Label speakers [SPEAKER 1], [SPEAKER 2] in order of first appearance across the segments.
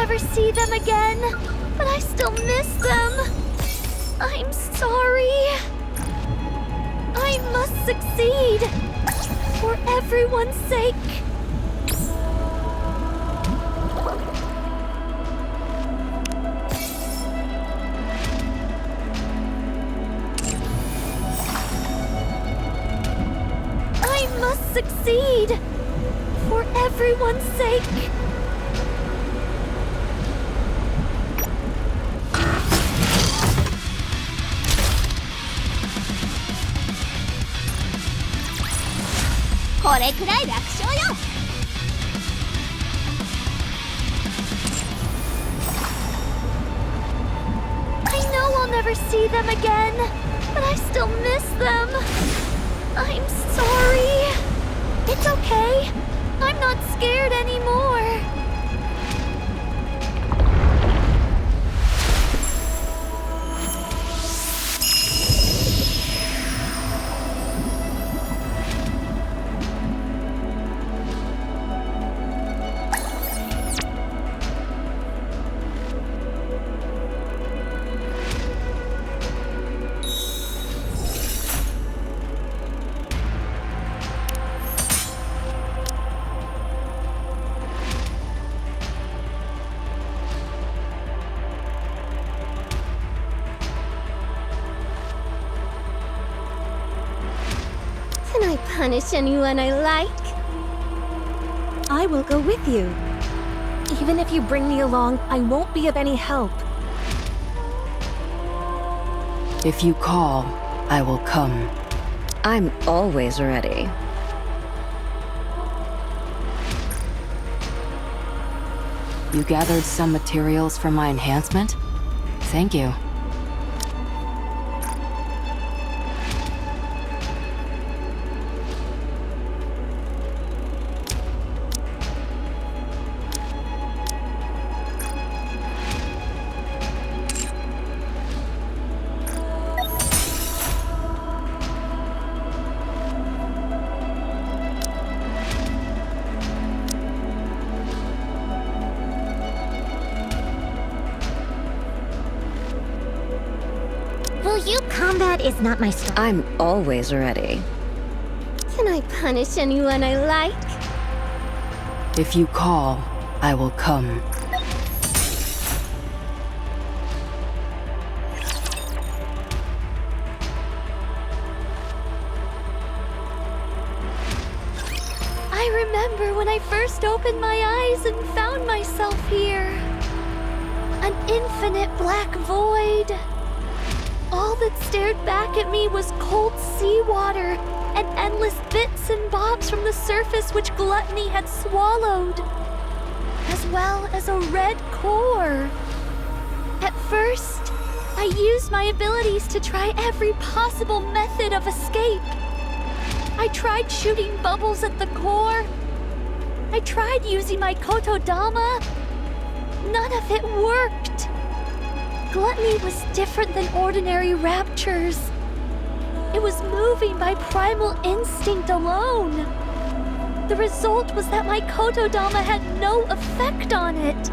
[SPEAKER 1] never see them again, but I still miss them. I'm sorry. I must succeed. For everyone's sake. I must succeed. For everyone's sake. I know I'll never see them again, but I still miss them. I'm sorry. It's okay. I'm not scared anymore. Can I punish anyone I like?
[SPEAKER 2] I will go with you. Even if you bring me along, I won't be of any help.
[SPEAKER 3] If you call, I will come.
[SPEAKER 4] I'm always ready.
[SPEAKER 3] You gathered some materials for my enhancement? Thank you.
[SPEAKER 1] Combat is not my strength.
[SPEAKER 4] I'm always ready.
[SPEAKER 1] Can I punish anyone I like?
[SPEAKER 3] If you call, I will come.
[SPEAKER 1] I remember when I first opened my eyes and found myself here. An infinite black void. All that stared back at me was cold seawater and endless bits and bobs from the surface which gluttony had swallowed, as well as a red core. At first, I used my abilities to try every possible method of escape. I tried shooting bubbles at the core. I tried using my kotodama. None of it worked. Gluttony was different than ordinary raptures. It was moving by primal instinct alone. The result was that my kotodama had no effect on it.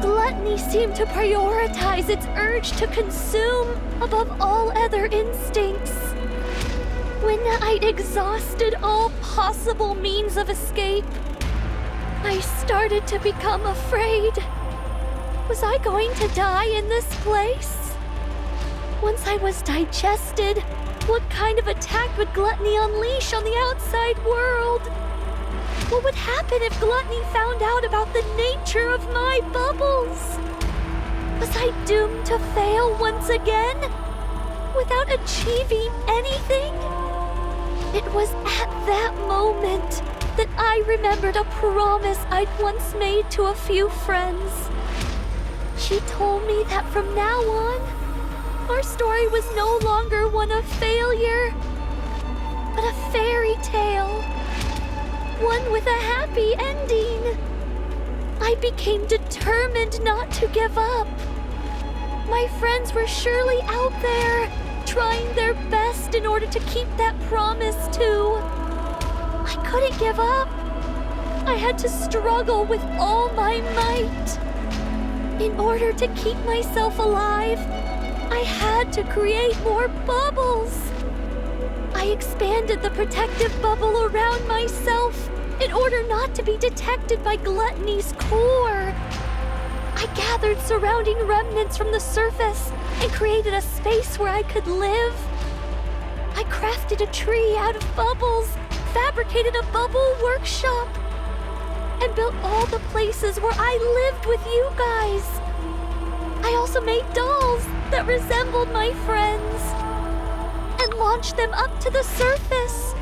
[SPEAKER 1] Gluttony seemed to prioritize its urge to consume above all other instincts. When I'd exhausted all possible means of escape, I started to become afraid. Was I going to die in this place? Once I was digested, what kind of attack would gluttony unleash on the outside world? What would happen if gluttony found out about the nature of my bubbles? Was I doomed to fail once again, without achieving anything? It was at that moment that I remembered a promise I'd once made to a few friends. She told me that from now on, our story was no longer one of failure, but a fairy tale. One with a happy ending. I became determined not to give up. My friends were surely out there, trying their best in order to keep that promise too. I couldn't give up. I had to struggle with all my might. In order to keep myself alive, I had to create more bubbles. I expanded the protective bubble around myself in order not to be detected by Gluttony's core. I gathered surrounding remnants from the surface and created a space where I could live. I crafted a tree out of bubbles, fabricated a bubble workshop, and built all the places where I lived with you guys. I also made dolls that resembled my friends and launched them up to the surface.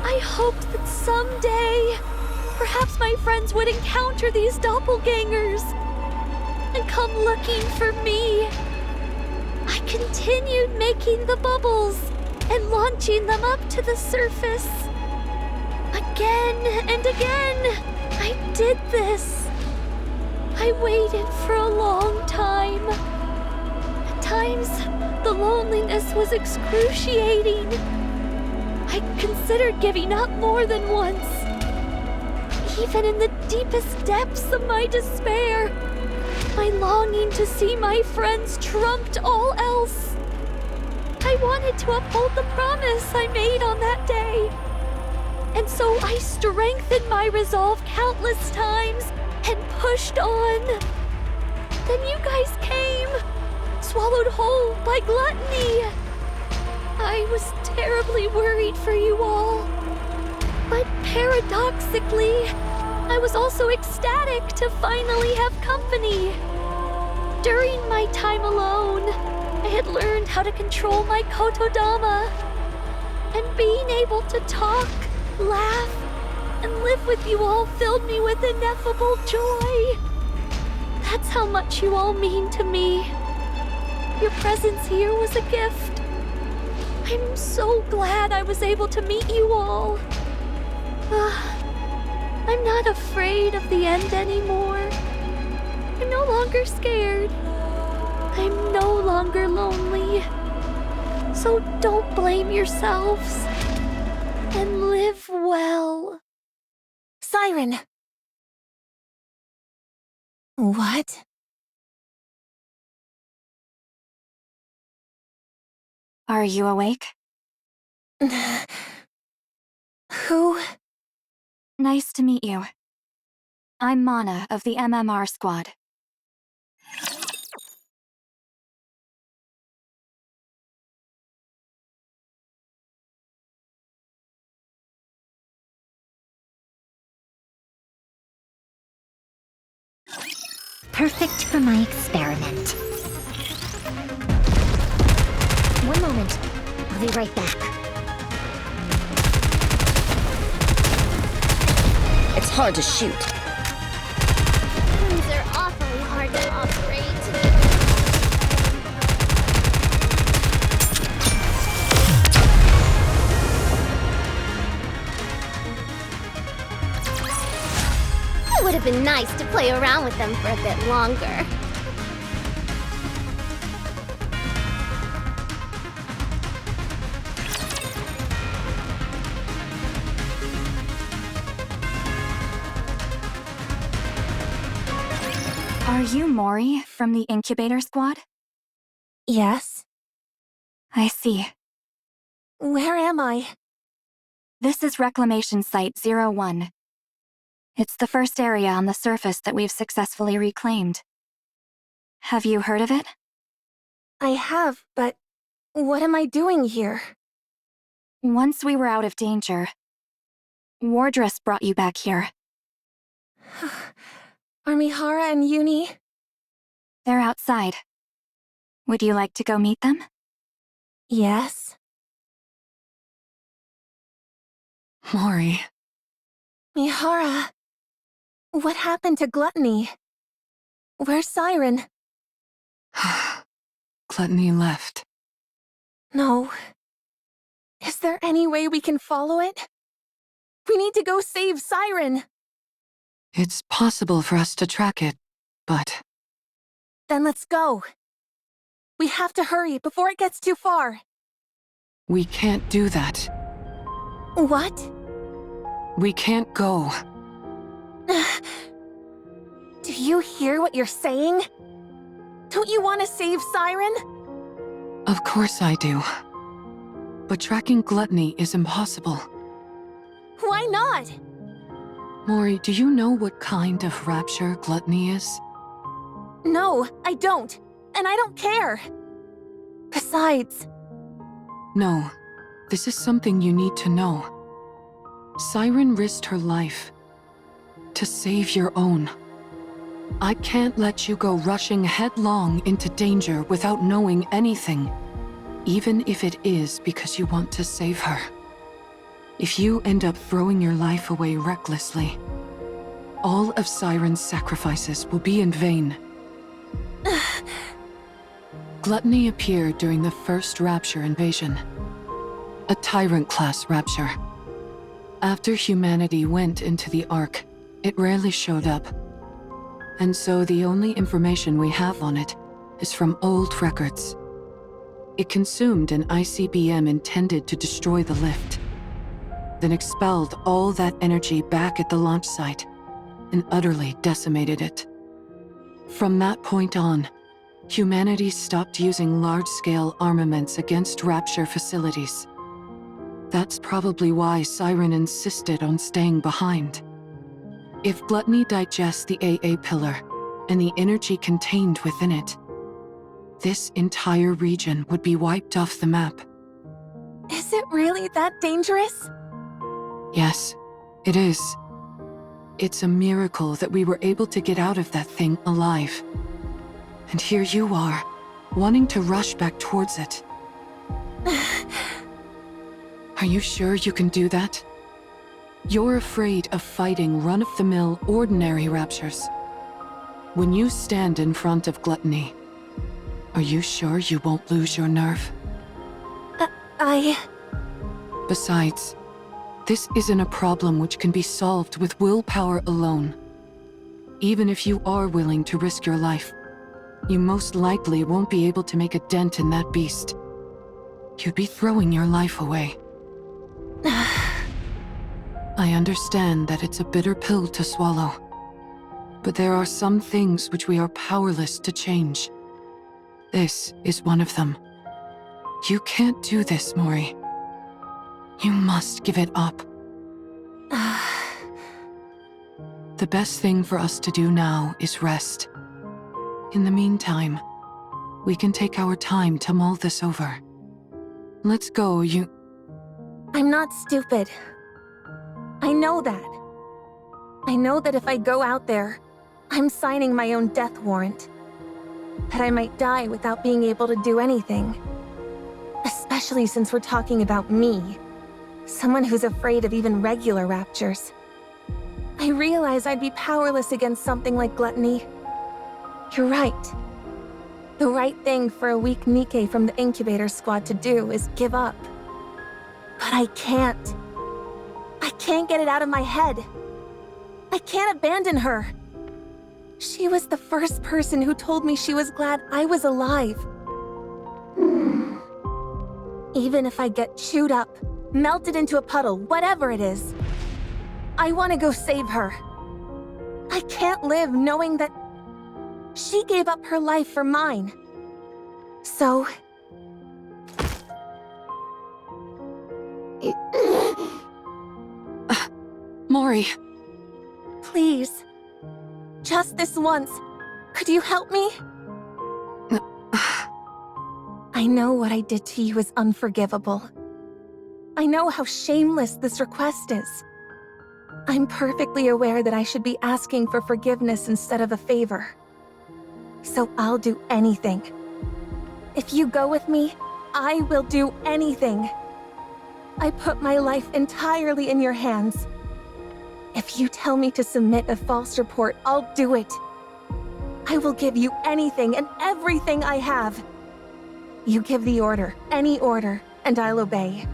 [SPEAKER 1] I hoped that someday, perhaps my friends would encounter these doppelgangers and come looking for me. I continued making the bubbles and launching them up to the surface. Again and again, I did this. I waited for a long time. At times, the loneliness was excruciating. I considered giving up more than once. Even in the deepest depths of my despair, my longing to see my friends trumped all else. I wanted to uphold the promise I made on that day. And so I strengthened my resolve countless times and pushed on. Then you guys came, swallowed whole by Gluttony. I was terribly worried for you all. But paradoxically, I was also ecstatic to finally have company. During my time alone, I had learned how to control my kotodama. And being able to talk, laugh, and live with you all filled me with ineffable joy. That's how much you all mean to me. Your presence here was a gift. I'm so glad I was able to meet you all. I'm not afraid of the end anymore. I'm no longer scared. I'm no longer lonely. So don't blame yourselves. And live well.
[SPEAKER 2] Siren! What?
[SPEAKER 3] Are you awake?
[SPEAKER 2] Who?
[SPEAKER 3] Nice to meet you. I'm Mana of the MMR squad.
[SPEAKER 5] Perfect for my experiment. One moment. I'll be right back.
[SPEAKER 4] It's hard to shoot.
[SPEAKER 1] Things are awfully hard to operate. It would have been nice to play around with them for a bit longer.
[SPEAKER 3] Are you Mori from the incubator squad?
[SPEAKER 2] Yes?
[SPEAKER 3] I see.
[SPEAKER 2] Where am I?
[SPEAKER 3] This is Reclamation Site 01. It's the first area on the surface that we've successfully reclaimed. Have you heard of it?
[SPEAKER 2] I have, but what am I doing here?
[SPEAKER 3] Once we were out of danger, Wardress brought you back here.
[SPEAKER 2] Are Mihara and Uni?
[SPEAKER 3] They're outside. Would you like to go meet them?
[SPEAKER 2] Yes.
[SPEAKER 3] Mori.
[SPEAKER 2] Mihara. What happened to Gluttony? Where's Siren?
[SPEAKER 6] Gluttony left.
[SPEAKER 2] No. Is there any way we can follow it? We need to go save Siren!
[SPEAKER 6] It's possible for us to track it, but...
[SPEAKER 2] Then let's go. We have to hurry before it gets too far.
[SPEAKER 6] We can't do that.
[SPEAKER 2] What?
[SPEAKER 6] We can't go.
[SPEAKER 2] Do you hear what you're saying? Don't you want to save Siren?
[SPEAKER 6] Of course I do. But tracking gluttony is impossible.
[SPEAKER 2] Why not?
[SPEAKER 6] Mori, do you know what kind of rapture gluttony is?
[SPEAKER 2] No, I don't. And I don't care. Besides...
[SPEAKER 6] No, this is something you need to know. Siren risked her life to save your own. I can't let you go rushing headlong into danger without knowing anything, even if it is because you want to save her. If you end up throwing your life away recklessly, all of Siren's sacrifices will be in vain. Gluttony appeared during the first Rapture invasion, a Tyrant-class Rapture. After humanity went into the Ark, it rarely showed up. And so the only information we have on it is from old records. It consumed an ICBM intended to destroy the lift, then expelled all that energy back at the launch site and utterly decimated it. From that point on, humanity stopped using large-scale armaments against Rapture facilities. That's probably why Siren insisted on staying behind. If gluttony digests the AA pillar and the energy contained within it, this entire region would be wiped off the map.
[SPEAKER 2] Is it really that dangerous?
[SPEAKER 6] Yes, it is. It's a miracle that we were able to get out of that thing alive. And here you are, wanting to rush back towards it. Are you sure you can do that? You're afraid of fighting run-of-the-mill ordinary raptures. When you stand in front of gluttony, are you sure you won't lose your nerve? Besides, this isn't a problem which can be solved with willpower alone. Even if you are willing to risk your life, you most likely won't be able to make a dent in that beast. You'd be throwing your life away. I understand that it's a bitter pill to swallow, but there are some things which we are powerless to change. This is one of them. You can't do this, Mori. You must give it up. The best thing for us to do now is rest. In the meantime, we can take our time to mull this over. Let's go,
[SPEAKER 2] I'm not stupid. I know that. I know that if I go out there, I'm signing my own death warrant. That I might die without being able to do anything. Especially since we're talking about me. Someone who's afraid of even regular raptures. I realize I'd be powerless against something like gluttony. You're right. The right thing for a weak Nikke from the incubator squad to do is give up. But I can't. I can't get it out of my head. I can't abandon her. She was the first person who told me she was glad I was alive. Even if I get chewed up, melted into a puddle, whatever it is, I want to go save her. I can't live knowing that she gave up her life for mine. So...
[SPEAKER 6] Mori.
[SPEAKER 2] Please. Just this once. Could you help me? I know what I did to you is unforgivable. I know how shameless this request is. I'm perfectly aware that I should be asking for forgiveness instead of a favor. So I'll do anything. If you go with me, I will do anything. I put my life entirely in your hands. If you tell me to submit a false report, I'll do it. I will give you anything and everything I have. You give the order, any order, and I'll obey.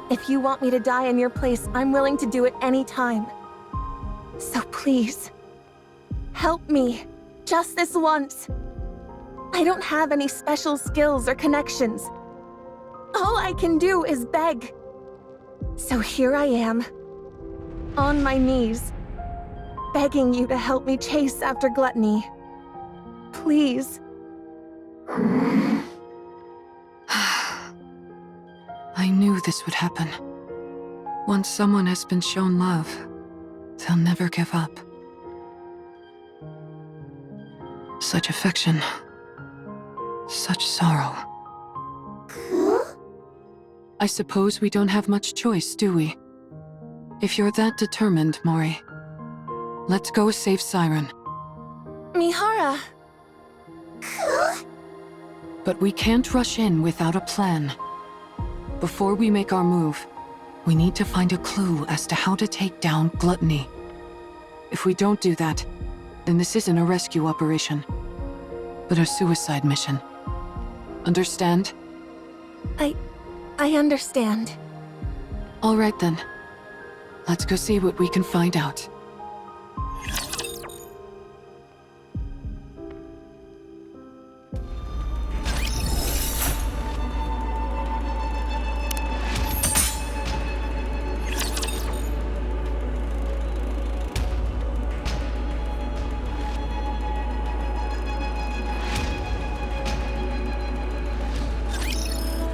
[SPEAKER 2] If you want me to die in your place, I'm willing to do it any time. So please, help me, just this once. I don't have any special skills or connections. All I can do is beg. So here I am, on my knees, begging you to help me chase after gluttony. Please.
[SPEAKER 6] I knew this would happen. Once someone has been shown love, they'll never give up. Such affection. Such sorrow. I suppose we don't have much choice, do we? If you're that determined, Mori, let's go save Siren.
[SPEAKER 2] Mihara.
[SPEAKER 6] But we can't rush in without a plan. Before we make our move, we need to find a clue as to how to take down Gluttony. If we don't do that, then this isn't a rescue operation, but a suicide mission. Understand?
[SPEAKER 2] I understand.
[SPEAKER 6] All right then. Let's go see what we can find out.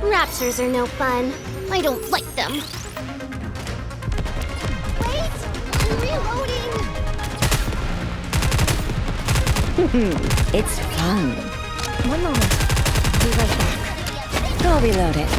[SPEAKER 1] Raptors are no fun. I don't like them. Wait! I'm reloading!
[SPEAKER 4] It's fun.
[SPEAKER 5] One moment. Be right back.
[SPEAKER 4] Go reload it.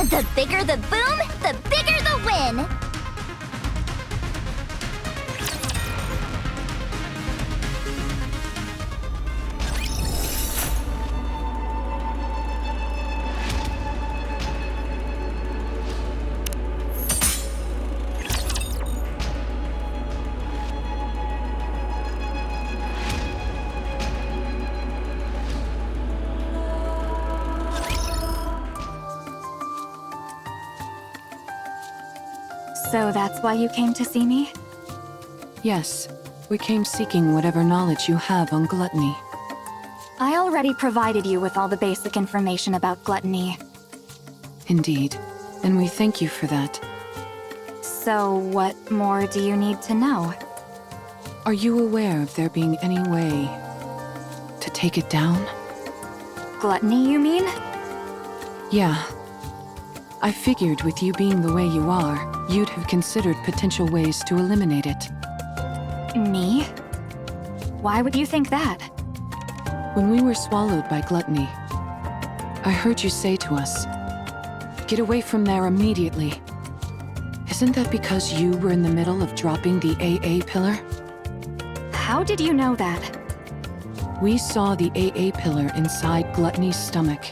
[SPEAKER 1] The bigger the boom, the bigger the win!
[SPEAKER 3] So that's why you came to see me?
[SPEAKER 6] Yes, we came seeking whatever knowledge you have on Gluttony.
[SPEAKER 3] I already provided you with all the basic information about Gluttony.
[SPEAKER 6] Indeed, and we thank you for that.
[SPEAKER 3] So what more do you need to know?
[SPEAKER 6] Are you aware of there being any way to take it down?
[SPEAKER 3] Gluttony, you mean?
[SPEAKER 6] Yeah. I figured with you being the way you are, you'd have considered potential ways to eliminate it.
[SPEAKER 3] Me? Why would you think that?
[SPEAKER 6] When we were swallowed by Gluttony, I heard you say to us, "Get away from there immediately." Isn't that because you were in the middle of dropping the AA pillar?
[SPEAKER 3] How did you know that?
[SPEAKER 6] We saw the AA pillar inside Gluttony's stomach.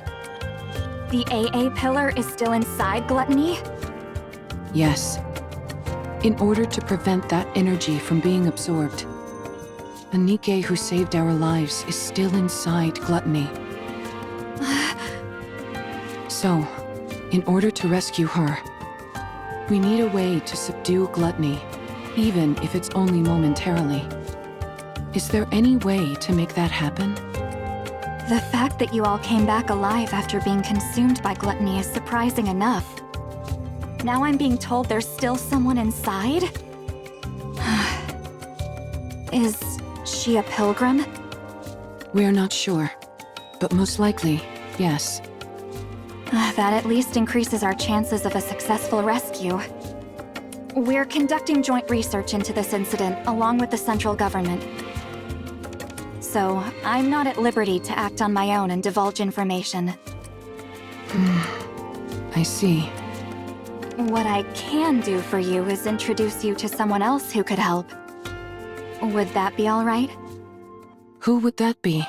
[SPEAKER 3] The AA pillar is still inside Gluttony?
[SPEAKER 6] Yes. In order to prevent that energy from being absorbed, the Nikke who saved our lives is still inside Gluttony. So, in order to rescue her, we need a way to subdue Gluttony, even if it's only momentarily. Is there any way to make that happen?
[SPEAKER 3] The fact that you all came back alive after being consumed by Gluttony is surprising enough. Now I'm being told there's still someone inside? Is she a pilgrim?
[SPEAKER 6] We're not sure, but most likely, yes.
[SPEAKER 3] That at least increases our chances of a successful rescue. We're conducting joint research into this incident along with the central government. So, I'm not at liberty to act on my own and divulge information.
[SPEAKER 6] I see.
[SPEAKER 3] What I can do for you is introduce you to someone else who could help. Would that be all right?
[SPEAKER 6] Who would that be?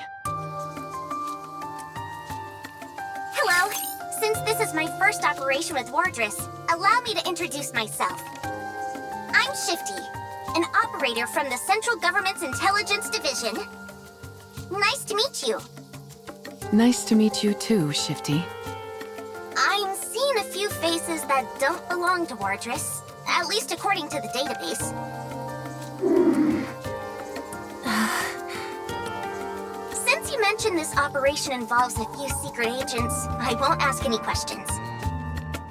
[SPEAKER 1] Hello! Since this is my first operation with Wardress, allow me to introduce myself. I'm Shifty, an operator from the Central Government's Intelligence Division. Nice to meet you.
[SPEAKER 6] Nice to meet you too, Shifty.
[SPEAKER 7] don't belong to Wardress, at least according to the database. Since you mentioned this operation involves a few secret agents, I won't ask any questions.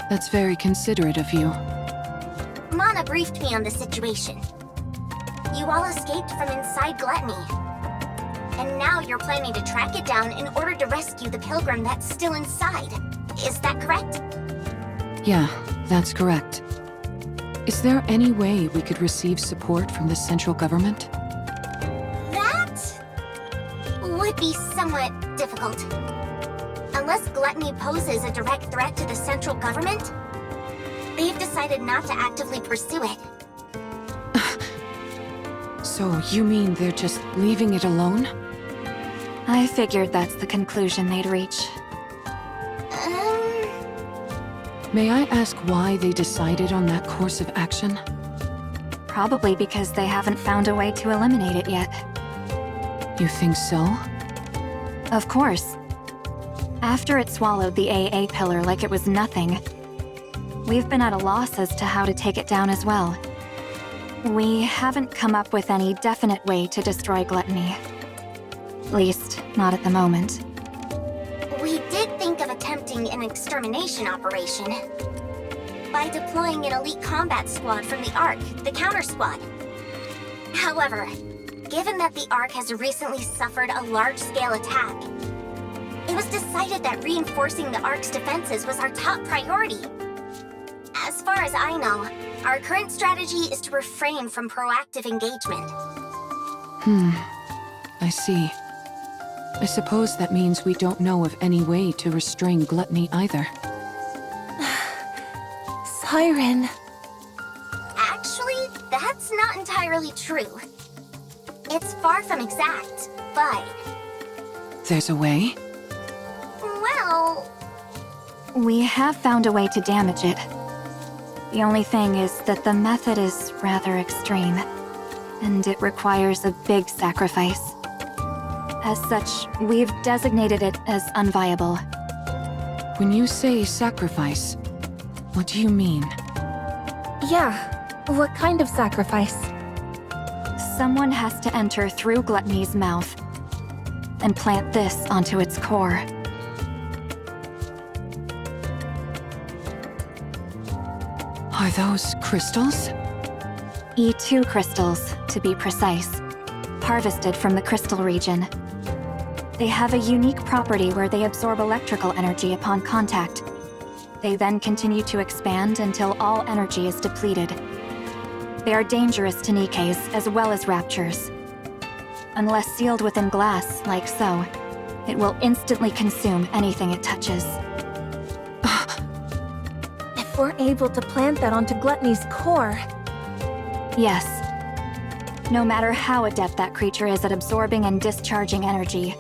[SPEAKER 6] That's very considerate of you.
[SPEAKER 7] Mana briefed me on the situation. You all escaped from inside Gluttony. And now you're planning to track it down in order to rescue the pilgrim that's still inside. Is that correct?
[SPEAKER 6] Yeah, that's correct. Is there any way we could receive support from the central government?
[SPEAKER 7] That would be somewhat difficult. Unless Gluttony poses a direct threat to the central government, they've decided not to actively pursue it.
[SPEAKER 6] So you mean they're just leaving it alone?
[SPEAKER 3] I figured that's the conclusion they'd reach.
[SPEAKER 6] May I ask why they decided on that course of action?
[SPEAKER 3] Probably because they haven't found a way to eliminate it yet.
[SPEAKER 6] You think so?
[SPEAKER 3] Of course. After it swallowed the AA pillar like it was nothing, we've been at a loss as to how to take it down as well. We haven't come up with any definite way to destroy Gluttony. At least, not at the moment.
[SPEAKER 7] We did think of attempting an extermination operation by deploying an elite combat squad from the Ark, the counter squad. However, given that the Ark has recently suffered a large-scale attack, it was decided that reinforcing the Ark's defenses was our top priority. As far as I know, our current strategy is to refrain from proactive engagement.
[SPEAKER 6] I see. I suppose that means we don't know of any way to restrain Gluttony either.
[SPEAKER 2] Siren.
[SPEAKER 7] Actually, that's not entirely true. It's far from exact, but...
[SPEAKER 6] There's a way?
[SPEAKER 7] Well...
[SPEAKER 3] We have found a way to damage it. The only thing is that the method is rather extreme, and it requires a big sacrifice. As such, we've designated it as unviable.
[SPEAKER 6] When you say sacrifice, what do you mean?
[SPEAKER 2] Yeah, what kind of sacrifice?
[SPEAKER 3] Someone has to enter through Gluttony's mouth and plant this onto its core.
[SPEAKER 6] Are those crystals?
[SPEAKER 3] E2 crystals, to be precise, harvested from the crystal region. They have a unique property where they absorb electrical energy upon contact. They then continue to expand until all energy is depleted. They are dangerous to Nikkes as well as raptures. Unless sealed within glass, like so, it will instantly consume anything it touches.
[SPEAKER 2] If we're able to plant that onto Gluttony's core...
[SPEAKER 3] Yes. No matter how adept that creature is at absorbing and discharging energy,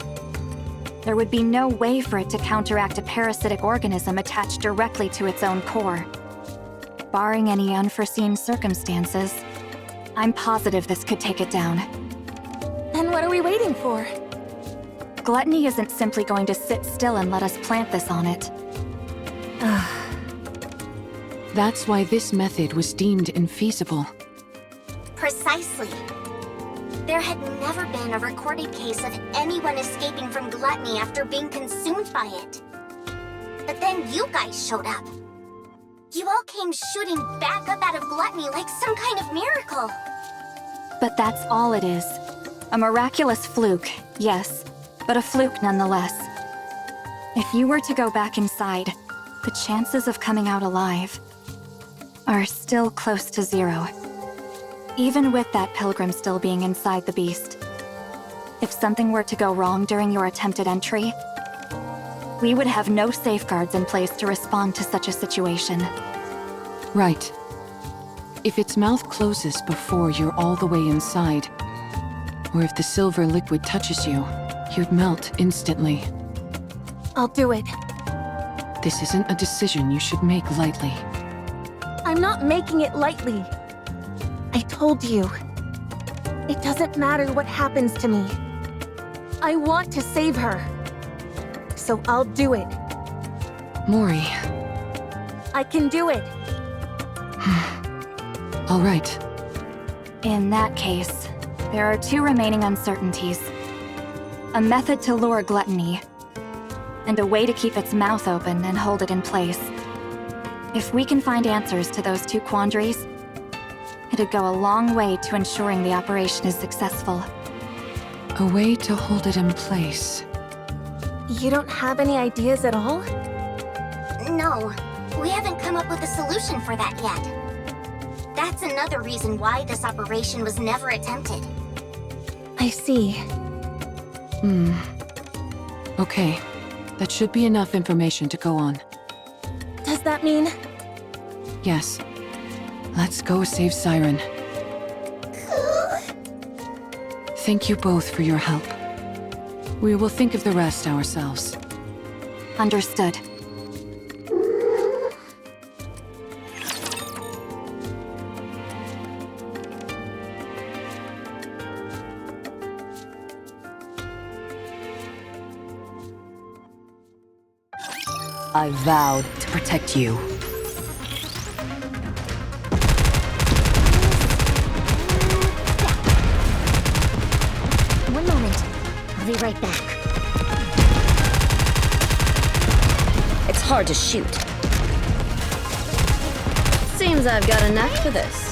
[SPEAKER 3] there would be no way for it to counteract a parasitic organism attached directly to its own core. Barring any unforeseen circumstances, I'm positive this could take it down.
[SPEAKER 2] Then what are we waiting for?
[SPEAKER 3] Gluttony isn't simply going to sit still and let us plant this on it.
[SPEAKER 6] That's why this method was deemed infeasible.
[SPEAKER 7] Precisely. There had never been a recorded case of anyone escaping from Gluttony after being consumed by it. But then you guys showed up. You all came shooting back up out of Gluttony like some kind of miracle.
[SPEAKER 3] But that's all it is. A miraculous fluke, yes, but a fluke nonetheless. If you were to go back inside, the chances of coming out alive are still close to 0. Even with that pilgrim still being inside the beast. If something were to go wrong during your attempted entry, we would have no safeguards in place to respond to such a situation.
[SPEAKER 6] Right. If its mouth closes before you're all the way inside, or if the silver liquid touches you, you'd melt instantly.
[SPEAKER 2] I'll do it.
[SPEAKER 6] This isn't a decision you should make lightly.
[SPEAKER 2] I'm not making it lightly. I told you. It doesn't matter what happens to me. I want to save her. So I'll do it.
[SPEAKER 6] Mori,
[SPEAKER 2] I can do it.
[SPEAKER 6] All right.
[SPEAKER 3] In that case, there are two remaining uncertainties. A method to lure gluttony, and a way to keep its mouth open and hold it in place. If we can find answers to those two quandaries, it'd go a long way to ensuring the operation is successful.
[SPEAKER 6] A way to hold it in place.
[SPEAKER 2] You don't have any ideas at all?
[SPEAKER 7] No, we haven't come up with a solution for that yet. That's another reason why this operation was never attempted.
[SPEAKER 2] I see.
[SPEAKER 6] Okay. That should be enough information to go on.
[SPEAKER 2] Does that mean...
[SPEAKER 6] Yes. Let's go save Siren. Thank you both for your help. We will think of the rest ourselves.
[SPEAKER 3] Understood.
[SPEAKER 8] I vowed to protect you.
[SPEAKER 5] One moment. I'll be right back.
[SPEAKER 4] It's hard to shoot.
[SPEAKER 1] Seems I've got a knack for this.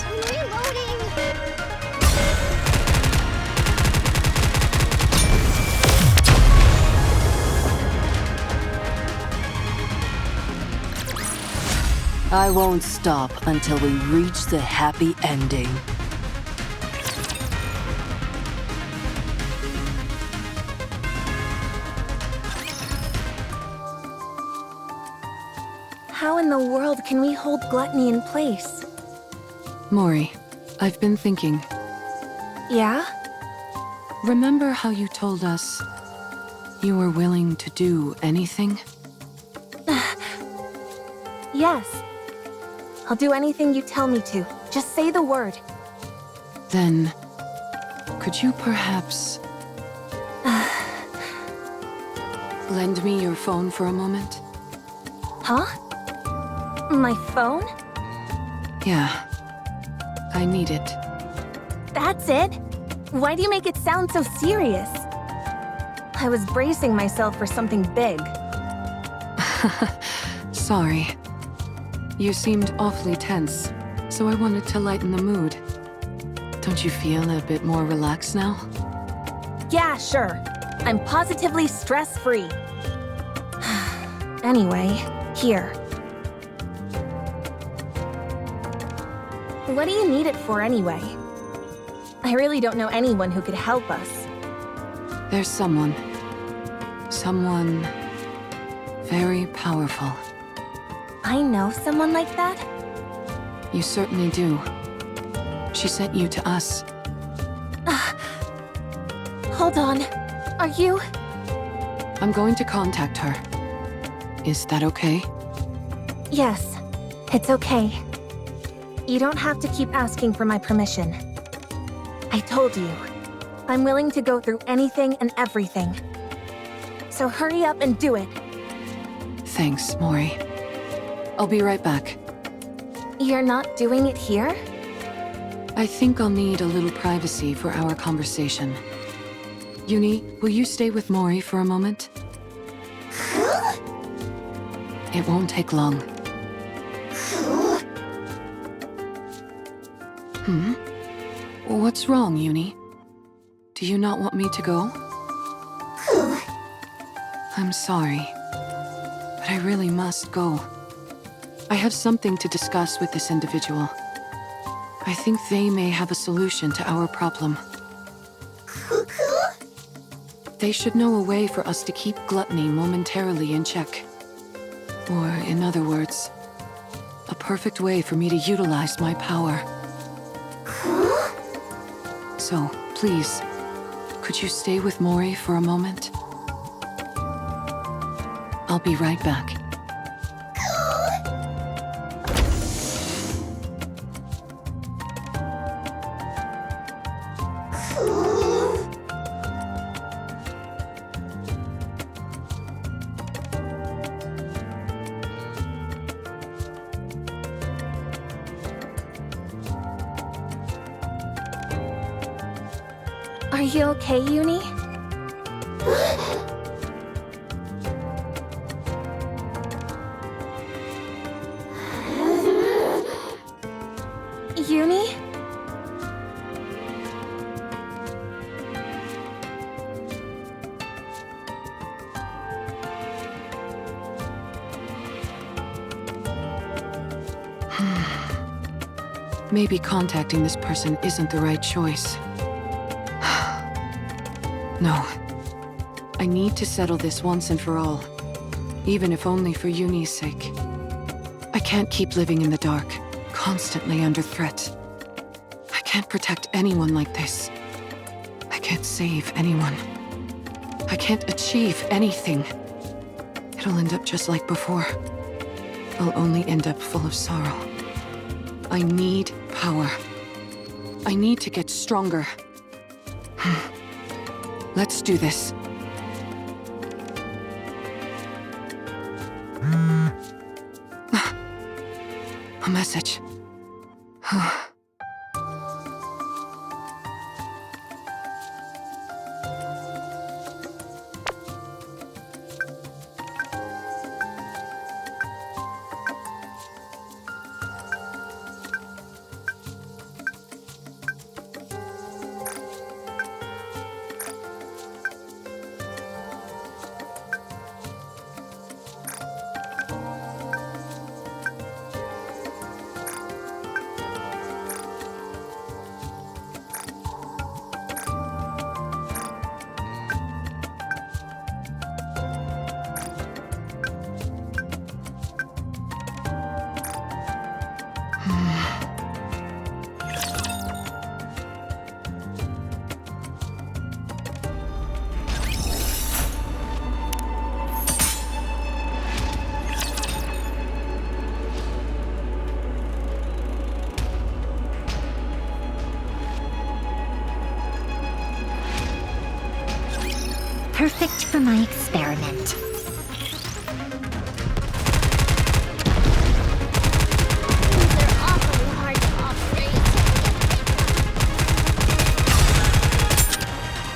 [SPEAKER 8] I won't stop until we reach the happy ending.
[SPEAKER 2] How in the world can we hold gluttony in place?
[SPEAKER 6] Mori, I've been thinking.
[SPEAKER 2] Yeah?
[SPEAKER 6] Remember how you told us you were willing to do anything?
[SPEAKER 2] Yes. I'll do anything you tell me to. Just say the word.
[SPEAKER 6] Then, could you perhaps lend me your phone for a moment?
[SPEAKER 2] Huh? My phone?
[SPEAKER 6] Yeah. I need it.
[SPEAKER 2] That's it? Why do you make it sound so serious? I was bracing myself for something big.
[SPEAKER 6] Sorry. You seemed awfully tense, so I wanted to lighten the mood. Don't you feel a bit more relaxed now?
[SPEAKER 2] Yeah, sure. I'm positively stress-free. Anyway, here. What do you need it for anyway? I really don't know anyone who could help us.
[SPEAKER 6] There's someone. Someone very powerful.
[SPEAKER 2] I know someone like that?
[SPEAKER 6] You certainly do. She sent you to us.
[SPEAKER 2] Hold on. Are you?
[SPEAKER 6] I'm going to contact her. Is that okay?
[SPEAKER 2] Yes, it's okay. You don't have to keep asking for my permission. I told you, I'm willing to go through anything and everything. So hurry up and do it.
[SPEAKER 6] Thanks, Mori. I'll be right back.
[SPEAKER 2] You're not doing it here?
[SPEAKER 6] I think I'll need a little privacy for our conversation. Uni, will you stay with Mori for a moment? It won't take long. What's wrong, Uni? Do you not want me to go? I'm sorry, but I really must go. I have something to discuss with this individual. I think they may have a solution to our problem. They should know a way for us to keep gluttony momentarily in check. Or, in other words, a perfect way for me to utilize my power. So, please, could you stay with Mori for a moment? I'll be right back.
[SPEAKER 2] Are you okay, Uni? Uni?
[SPEAKER 6] Maybe contacting this person isn't the right choice. No. I need to settle this once and for all. Even if only for Uni's sake. I can't keep living in the dark, constantly under threat. I can't protect anyone like this. I can't save anyone. I can't achieve anything. It'll end up just like before. I'll only end up full of sorrow. I need power. I need to get stronger. Let's do this. A message.
[SPEAKER 5] Perfect for my experiment.
[SPEAKER 1] They're awfully hard to operate.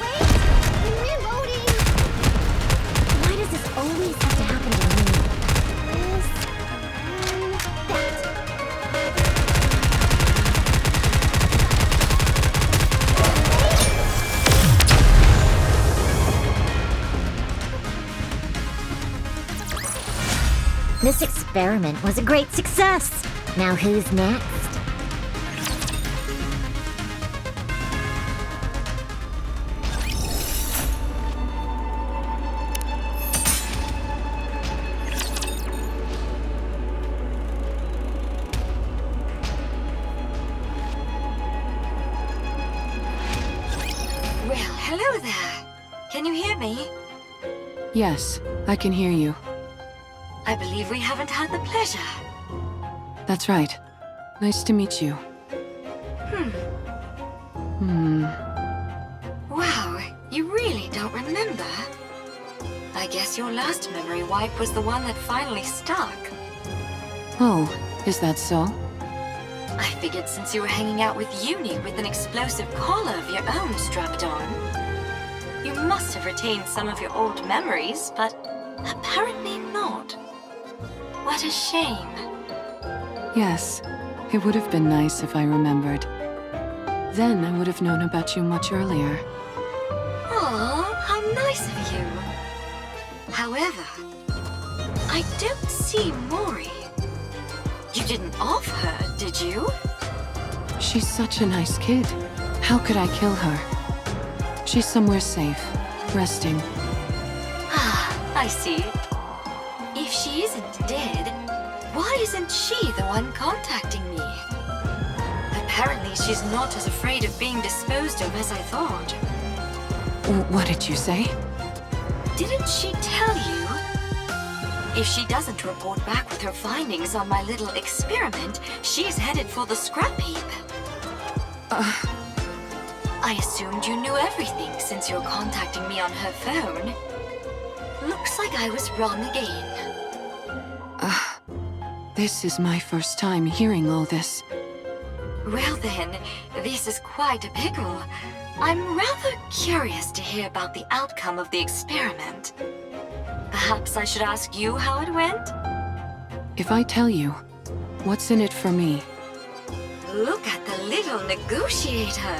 [SPEAKER 1] Wait! I'm reloading!
[SPEAKER 5] Why does this always have to happen to me?
[SPEAKER 1] This... that...
[SPEAKER 5] This experiment was a great success. Now who's next?
[SPEAKER 9] Well, hello there. Can you hear me?
[SPEAKER 6] Yes, I can hear you.
[SPEAKER 9] I believe we haven't had the pleasure.
[SPEAKER 6] That's right. Nice to meet you.
[SPEAKER 9] Wow, you really don't remember? I guess your last memory wipe was the one that finally stuck.
[SPEAKER 6] Oh, is that so?
[SPEAKER 9] I figured since you were hanging out with Uni with an explosive collar of your own strapped on, you must have retained some of your old memories, but apparently not. What a shame.
[SPEAKER 6] Yes, it would have been nice if I remembered. Then I would have known about you much earlier.
[SPEAKER 9] Aw, how nice of you. However, I don't see Mori. You didn't off her, did you?
[SPEAKER 6] She's such a nice kid. How could I kill her? She's somewhere safe, resting.
[SPEAKER 9] Ah, I see. If she isn't dead, why isn't she the one contacting me? Apparently she's not as afraid of being disposed of as I thought.
[SPEAKER 6] What did you say?
[SPEAKER 9] Didn't she tell you? If she doesn't report back with her findings on my little experiment, she's headed for the scrap heap. I assumed you knew everything since you're contacting me on her phone. Looks like I was wrong again.
[SPEAKER 6] This is my first time hearing all this.
[SPEAKER 9] Well then, this is quite a pickle. I'm rather curious to hear about the outcome of the experiment. Perhaps I should ask you how it went?
[SPEAKER 6] If I tell you, what's in it for me?
[SPEAKER 9] Look at the little negotiator.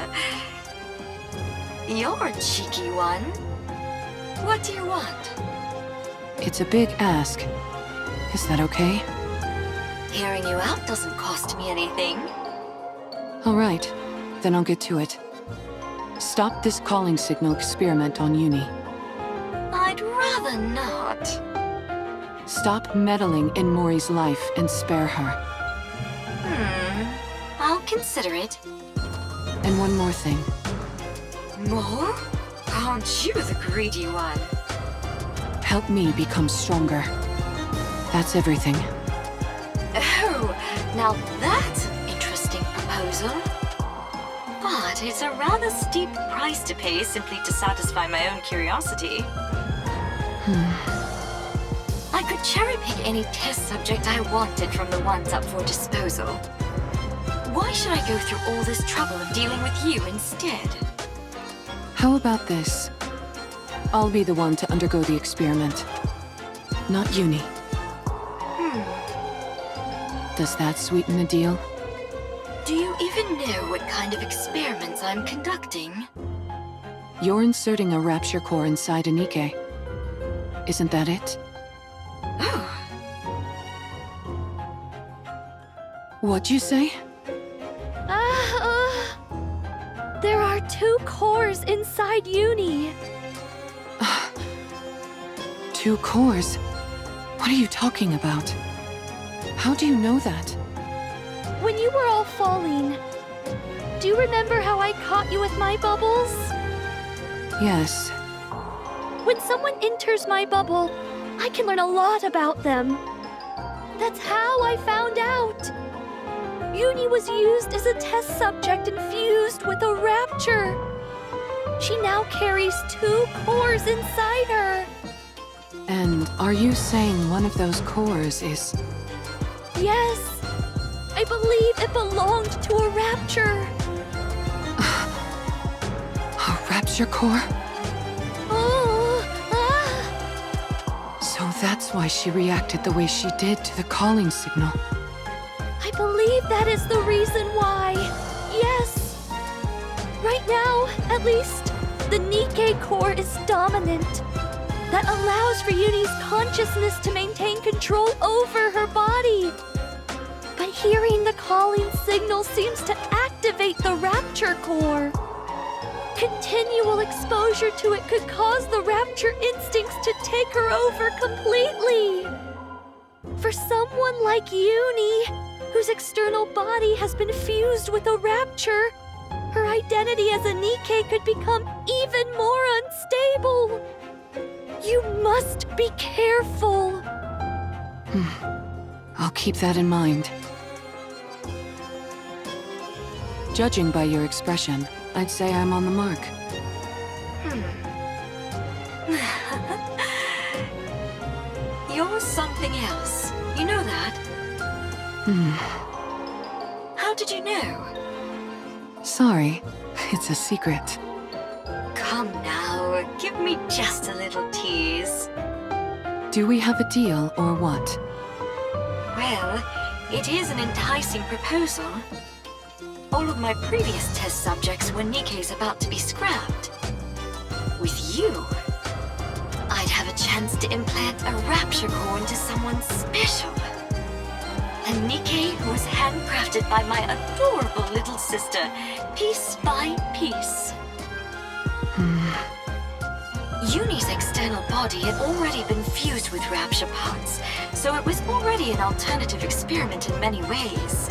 [SPEAKER 9] You're a cheeky one. What do you want?
[SPEAKER 6] It's a big ask. Is that okay?
[SPEAKER 9] Hearing you out doesn't cost me anything.
[SPEAKER 6] All right, then I'll get to it. Stop this calling signal experiment on Uni.
[SPEAKER 9] I'd rather not.
[SPEAKER 6] Stop meddling in Mori's life and spare her.
[SPEAKER 9] I'll consider it.
[SPEAKER 6] And one more thing.
[SPEAKER 9] More? Aren't you the greedy one?
[SPEAKER 6] Help me become stronger. That's everything.
[SPEAKER 9] Oh, now that's an interesting proposal. But it's a rather steep price to pay simply to satisfy my own curiosity. I could cherry-pick any test subject I wanted from the ones up for disposal. Why should I go through all this trouble of dealing with you instead?
[SPEAKER 6] How about this? I'll be the one to undergo the experiment. Not Uni. Does that sweeten the deal?
[SPEAKER 9] Do you even know what kind of experiments I'm conducting?
[SPEAKER 6] You're inserting a rapture core inside a Nikke. Isn't that it?
[SPEAKER 9] Oh,
[SPEAKER 6] What'd you say?
[SPEAKER 1] There are 2 cores inside Uni.
[SPEAKER 6] 2 cores? What are you talking about? How do you know that?
[SPEAKER 1] When you were all falling, do you remember how I caught you with my bubbles?
[SPEAKER 6] Yes.
[SPEAKER 1] When someone enters my bubble, I can learn a lot about them. That's how I found out. Uni was used as a test subject and fused with a rapture. She now carries 2 cores inside her.
[SPEAKER 6] And are you saying one of those cores is...
[SPEAKER 1] Yes, I believe it belonged to a rapture.
[SPEAKER 6] a rapture core? So that's why she reacted the way she did to the calling signal.
[SPEAKER 1] I believe that is the reason why. Yes. Right now, at least, the Nikke core is dominant. That allows for Uni's consciousness to maintain control over her body. But hearing the calling signal seems to activate the rapture core. Continual exposure to it could cause the rapture instincts to take her over completely. For someone like Uni, whose external body has been fused with a rapture, her identity as a Nikke could become even more unstable. You must be careful.
[SPEAKER 6] I'll keep that in mind. Judging by your expression, I'd say I'm on the mark.
[SPEAKER 9] You're something else. You know that? How did you know?
[SPEAKER 6] Sorry, it's a secret.
[SPEAKER 9] Come now, give me just a little tease.
[SPEAKER 6] Do we have a deal or what?
[SPEAKER 9] Well, it is an enticing proposal. All of my previous test subjects were Nikke's about to be scrapped. With you, I'd have a chance to implant a rapture core into someone special. A Nikke who was handcrafted by my adorable little sister, piece by piece. Uni's external body had already been fused with rapture parts, so it was already an alternative experiment in many ways.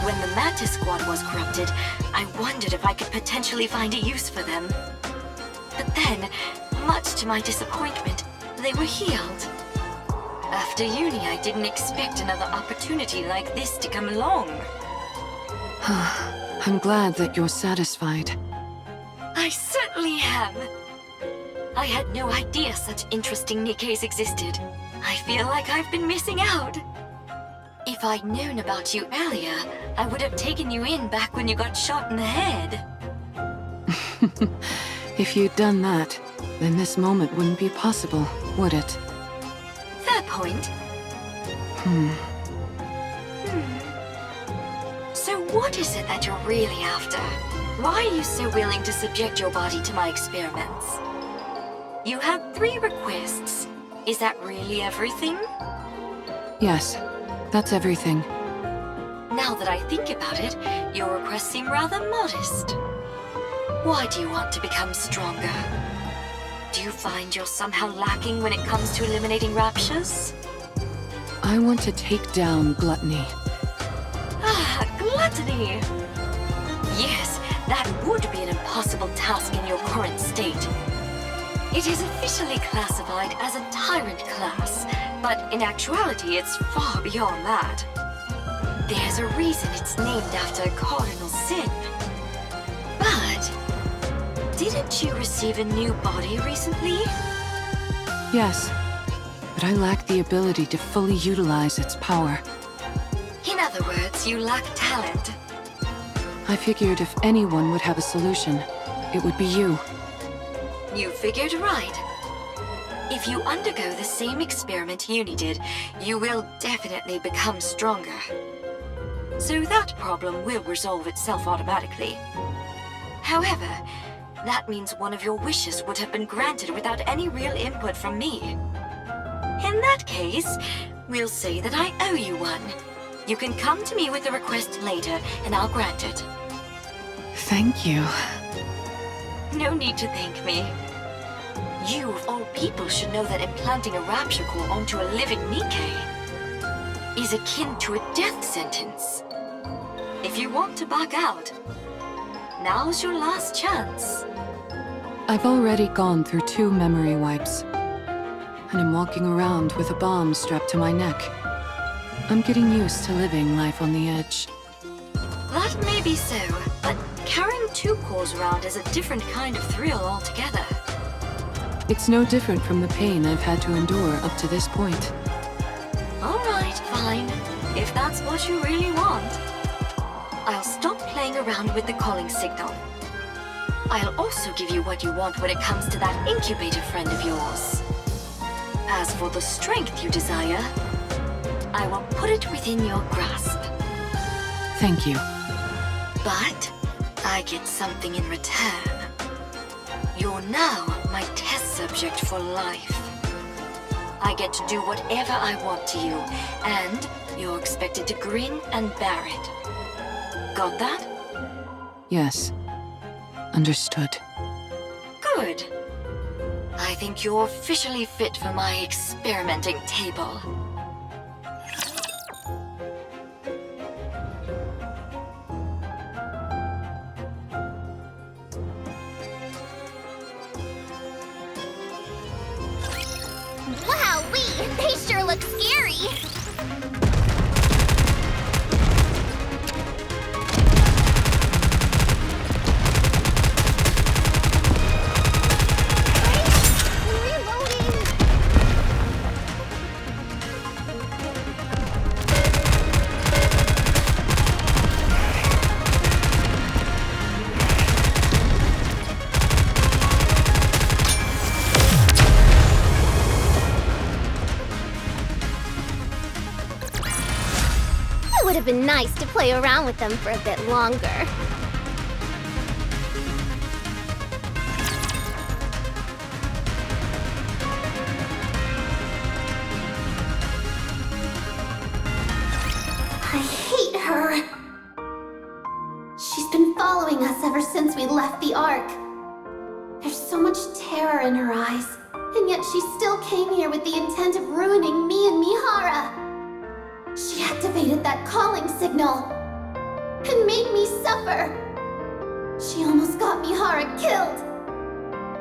[SPEAKER 9] When the Mantis Squad was corrupted, I wondered if I could potentially find a use for them. But then, much to my disappointment, they were healed. After Uni, I didn't expect another opportunity like this to come along.
[SPEAKER 6] I'm glad that you're satisfied.
[SPEAKER 9] I certainly am. I had no idea such interesting Nikkes existed. I feel like I've been missing out. If I'd known about you earlier, I would have taken you in back when you got shot in the head.
[SPEAKER 6] If you'd done that, then this moment wouldn't be possible, would it?
[SPEAKER 9] Fair point. So what is it that you're really after? Why are you so willing to subject your body to my experiments? You had 3 requests. Is that really everything?
[SPEAKER 6] Yes, that's everything.
[SPEAKER 9] Now that I think about it, your requests seem rather modest. Why do you want to become stronger? Do you find you're somehow lacking when it comes to eliminating raptures?
[SPEAKER 6] I want to take down gluttony.
[SPEAKER 9] Ah, gluttony! Yes, that would be an impossible task in your current state. It is officially classified as a tyrant class, but in actuality it's far beyond that. There's a reason it's named after a cardinal sin. But didn't you receive a new body recently?
[SPEAKER 6] Yes, but I lack the ability to fully utilize its power.
[SPEAKER 9] In other words, you lack talent.
[SPEAKER 6] I figured if anyone would have a solution, it would be you.
[SPEAKER 9] You figured right. If you undergo the same experiment Uni did, you will definitely become stronger. So that problem will resolve itself automatically. However, that means one of your wishes would have been granted without any real input from me. In that case, we'll say that I owe you one. You can come to me with a request later, and I'll grant it.
[SPEAKER 6] Thank you.
[SPEAKER 9] No need to thank me. You, of all people, should know that implanting a rapture core onto a living Nikke is akin to a death sentence. If you want to back out, now's your last chance.
[SPEAKER 6] I've already gone through 2 memory wipes, and I'm walking around with a bomb strapped to my neck. I'm getting used to living life on the edge.
[SPEAKER 9] That may be so, but carrying 2 cores around is a different kind of thrill altogether.
[SPEAKER 6] It's no different from the pain I've had to endure up to this point.
[SPEAKER 9] Alright, fine. If that's what you really want. I'll stop playing around with the calling signal. I'll also give you what you want when it comes to that incubator friend of yours. As for the strength you desire, I will put it within your grasp.
[SPEAKER 6] Thank you.
[SPEAKER 9] But I get something in return. You're now my test subject for life. I get to do whatever I want to you, and you're expected to grin and bear it. Got that?
[SPEAKER 6] Yes. Understood.
[SPEAKER 9] Good. I think you're officially fit for my experimenting table.
[SPEAKER 1] Wowee! They sure look scary! It would have been nice to play around with them for a bit longer.
[SPEAKER 10] I hate her. She's been following us ever since we left the Ark. There's so much terror in her eyes, and yet she still came here with the intent of ruining me and Mihara. She activated that calling signal and made me suffer. She almost got Mihara killed.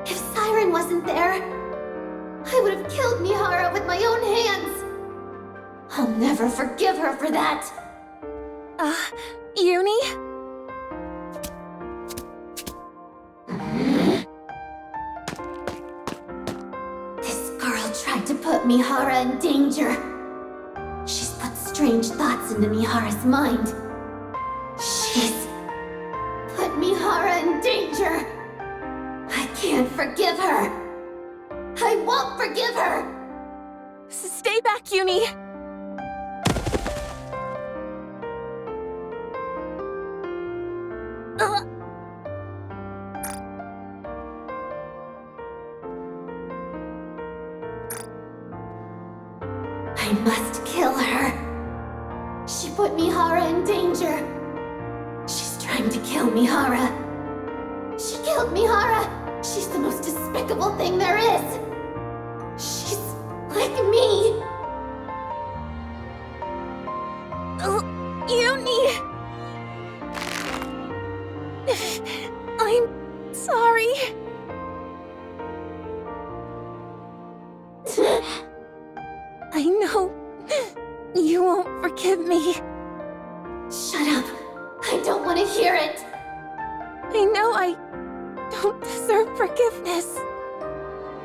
[SPEAKER 10] If Siren wasn't there, I would have killed Mihara with my own hands. I'll never forgive her for that.
[SPEAKER 2] Uni?
[SPEAKER 10] This girl tried to put Mihara in danger. She's put strange thoughts into Mihara's mind. She's put Mihara in danger. can't forgive her. I won't forgive her!
[SPEAKER 2] Stay back, Uni!
[SPEAKER 10] I must kill her. She put Mihara in danger. She's trying to kill Mihara. She killed Mihara. She's the most despicable thing there is. She's like me.
[SPEAKER 2] Uni! I'm sorry. I know you won't forgive me.
[SPEAKER 10] Shut up. I don't want to hear it.
[SPEAKER 2] I know I don't deserve forgiveness.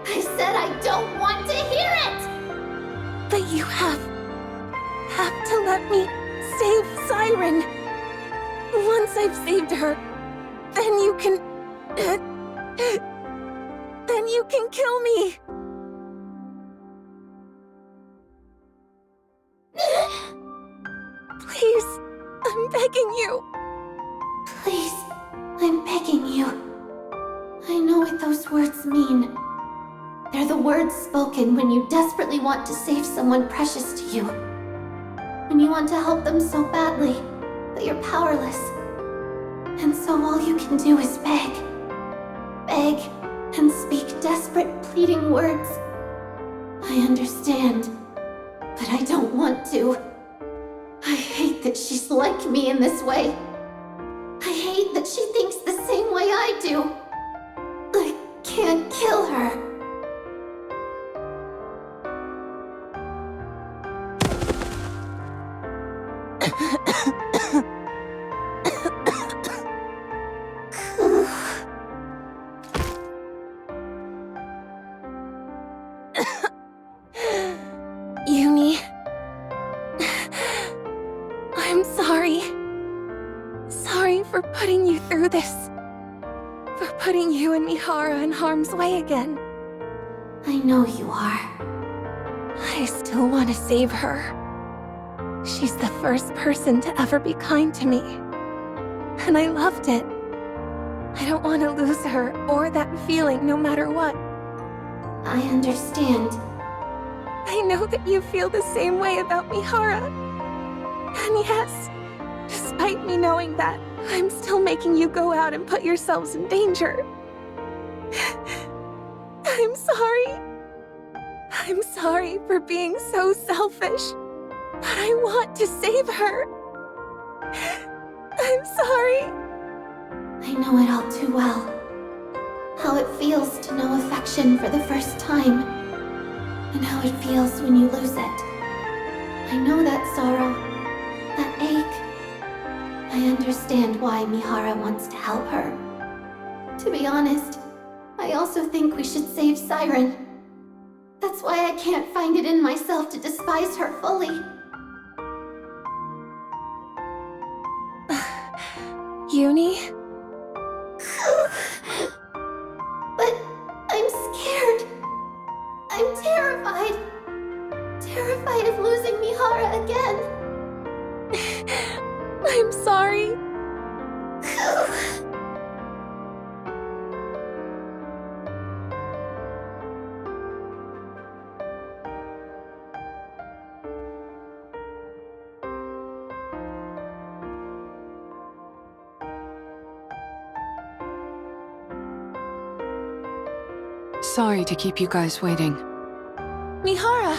[SPEAKER 10] I said I don't want to hear it!
[SPEAKER 2] But you have to let me save Siren. Once I've saved her, then you can kill me. Please, I'm begging you.
[SPEAKER 10] Please, I'm begging you. I know what those words mean. They're the words spoken when you desperately want to save someone precious to you. When you want to help them so badly, but you're powerless. And so all you can do is beg. Beg and speak desperate, pleading words. I understand, but I don't want to. I hate that she's like me in this way. I hate that she thinks the same way I do. I can't kill her.
[SPEAKER 2] Uni, I'm sorry. Sorry for putting you through this. For putting you and Mihara in harm's way again.
[SPEAKER 10] I know you are.
[SPEAKER 2] I still want to save her. She's the first person to ever be kind to me. And I loved it. I don't want to lose her or that feeling no matter what.
[SPEAKER 10] I understand.
[SPEAKER 2] I know that you feel the same way about Mihara. And yes, despite me knowing that, I'm still making you go out and put yourselves in danger. I'm sorry. I'm sorry for being so selfish. But I want to save her. I'm sorry.
[SPEAKER 10] I know it all too well. How it feels to know affection for the first time. And how it feels when you lose it. I know that sorrow, that ache. I understand why Mihara wants to help her. To be honest, I also think we should save Siren. That's why I can't find it in myself to despise her fully.
[SPEAKER 2] Uni?
[SPEAKER 10] But I'm scared. I'm terrified. Terrified of losing Mihara again.
[SPEAKER 2] I'm sorry.
[SPEAKER 6] Sorry to keep you guys waiting.
[SPEAKER 2] Mihara!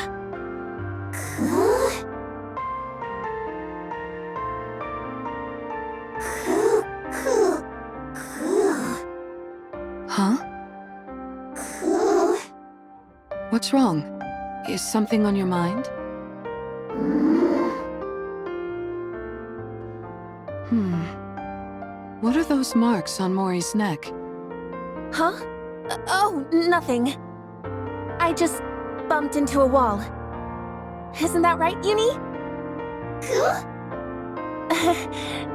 [SPEAKER 6] Huh? What's wrong? Is something on your mind? What are those marks on Mori's neck?
[SPEAKER 2] Huh? Oh, nothing. I just bumped into a wall. Isn't that right, Uni?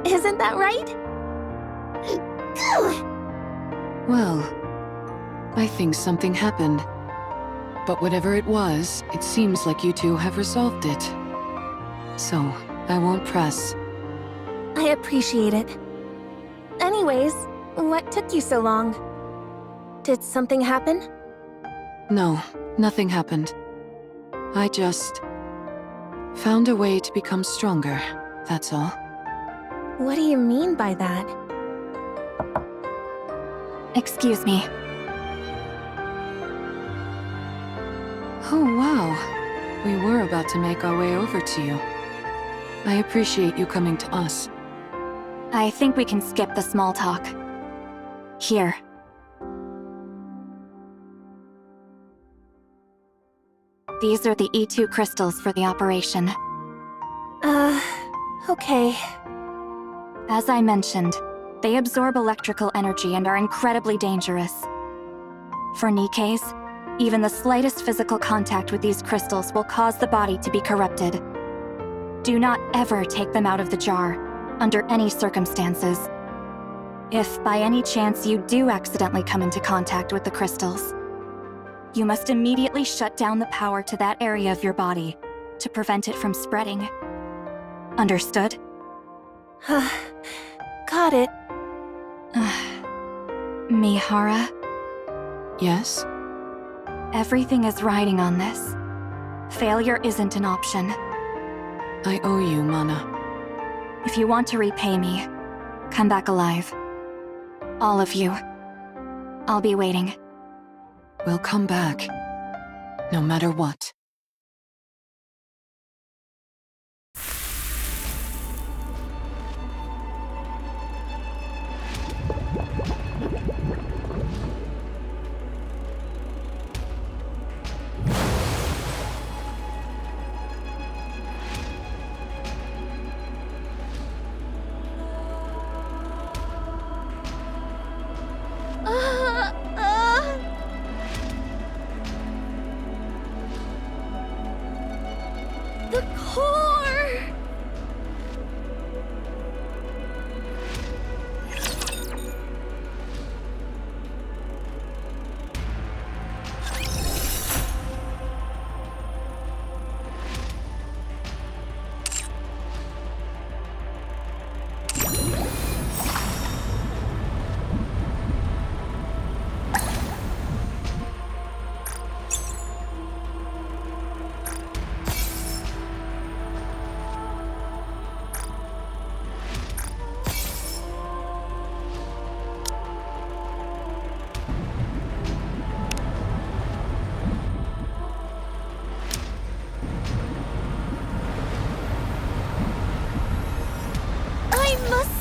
[SPEAKER 2] Isn't that right?
[SPEAKER 6] Well, I think something happened. But whatever it was, it seems like you two have resolved it. So, I won't press.
[SPEAKER 2] I appreciate it. Anyways, what took you so long? Did something happen?
[SPEAKER 6] No, nothing happened. I just found a way to become stronger, that's all.
[SPEAKER 2] What do you mean by that?
[SPEAKER 3] Excuse me.
[SPEAKER 6] Oh, wow. We were about to make our way over to you. I appreciate you coming to us.
[SPEAKER 3] I think we can skip the small talk. Here. These are the E2 crystals for the operation.
[SPEAKER 2] Okay.
[SPEAKER 3] As I mentioned, they absorb electrical energy and are incredibly dangerous. For Nikke's, even the slightest physical contact with these crystals will cause the body to be corrupted. Do not ever take them out of the jar, under any circumstances. If by any chance you do accidentally come into contact with the crystals, you must immediately shut down the power to that area of your body to prevent it from spreading. Understood?
[SPEAKER 2] Got it.
[SPEAKER 3] Mihara,
[SPEAKER 6] Yes?
[SPEAKER 3] everything is riding on this. Failure isn't an option.
[SPEAKER 6] I owe you, Mana.
[SPEAKER 3] If you want to repay me, come back alive. All of you. I'll be waiting.
[SPEAKER 6] We'll come back. No matter what.
[SPEAKER 1] The core!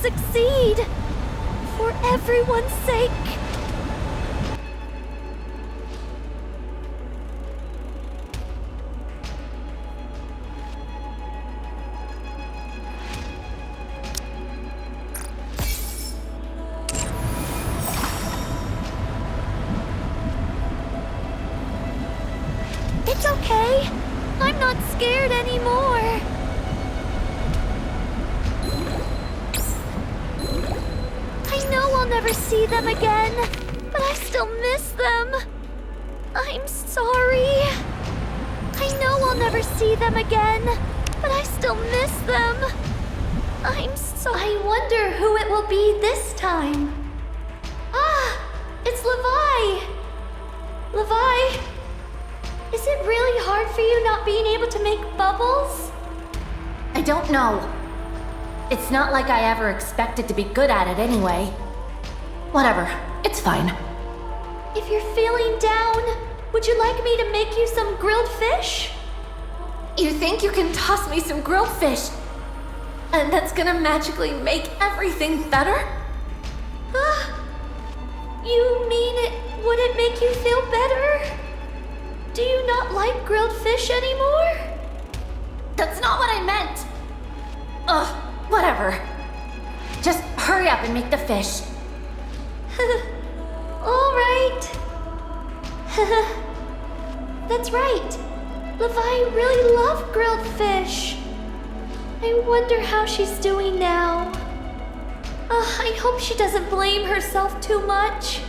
[SPEAKER 1] Succeed! For everyone's sake! It's okay. I'm not scared anymore. I know I'll never see them again, but I still miss them. I'm sorry. I know I'll never see them again, but I still miss them. I'm so... I wonder who it will be this time. Ah! It's Levi! Levi, is it really hard for you not being able to make bubbles?
[SPEAKER 11] I don't know. It's not like I ever expected to be good at it anyway. Whatever, it's fine.
[SPEAKER 1] If you're feeling down, would you like me to make you some grilled fish?
[SPEAKER 11] You think you can toss me some grilled fish, and that's gonna magically make everything better?
[SPEAKER 1] You mean it wouldn't make you feel better? Do you not like grilled fish anymore?
[SPEAKER 11] That's not what I meant! Ugh, whatever. Just hurry up and make the fish.
[SPEAKER 1] All right. That's right. Levi really loved grilled fish. I wonder how she's doing now. I hope she doesn't blame herself too much.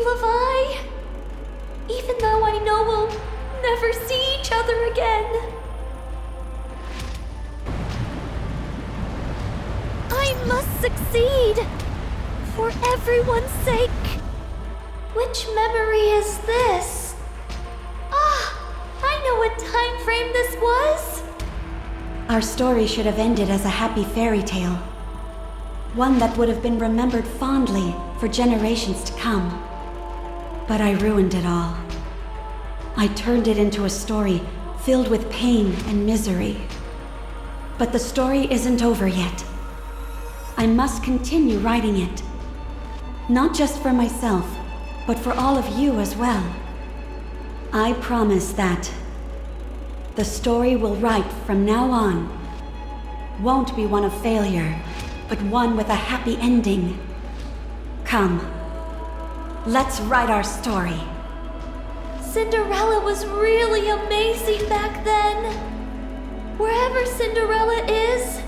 [SPEAKER 1] Levi. Even though I know we'll never see each other again. I must succeed! For everyone's sake! Which memory is this? I know what time frame this was!
[SPEAKER 12] Our story should have ended as a happy fairy tale. One that would have been remembered fondly for generations to come. But I ruined it all. I turned it into a story filled with pain and misery. But the story isn't over yet. I must continue writing it. Not just for myself, but for all of you as well. I promise that the story we'll write from now on won't be one of failure, but one with a happy ending. Come, let's write our story.
[SPEAKER 1] Cinderella was really amazing back then. Wherever Cinderella is,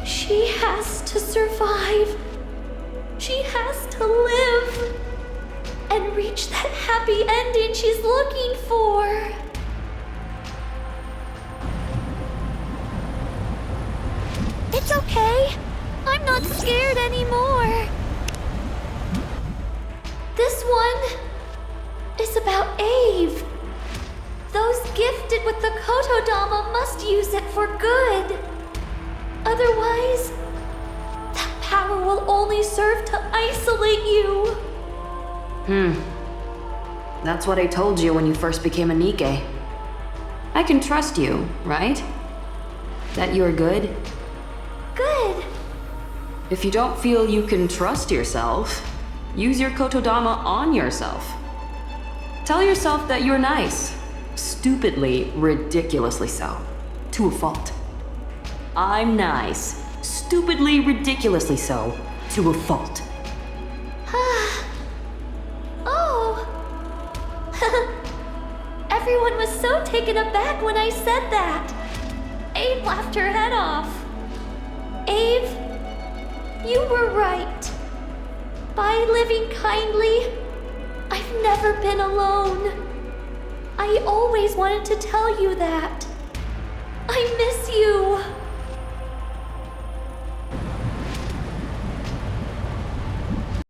[SPEAKER 1] she has to survive. She has to live and reach that happy ending she's looking for. It's okay. I'm not scared anymore. This one is about Ave. Those gifted with the Kotodama must use it for good. Otherwise, that power will only serve to isolate you.
[SPEAKER 13] That's what I told you when you first became a Nikke. I can trust you, right? That you're good?
[SPEAKER 1] Good.
[SPEAKER 13] If you don't feel you can trust yourself, use your Kotodama on yourself. Tell yourself that you're nice. Stupidly, ridiculously so. To a fault. I'm nice. Stupidly, ridiculously so. To a fault.
[SPEAKER 1] Oh. Everyone was so taken aback when I said that. Ave laughed her head off. Ave, you were right. By living kindly, I've never been alone. I always wanted to tell you that.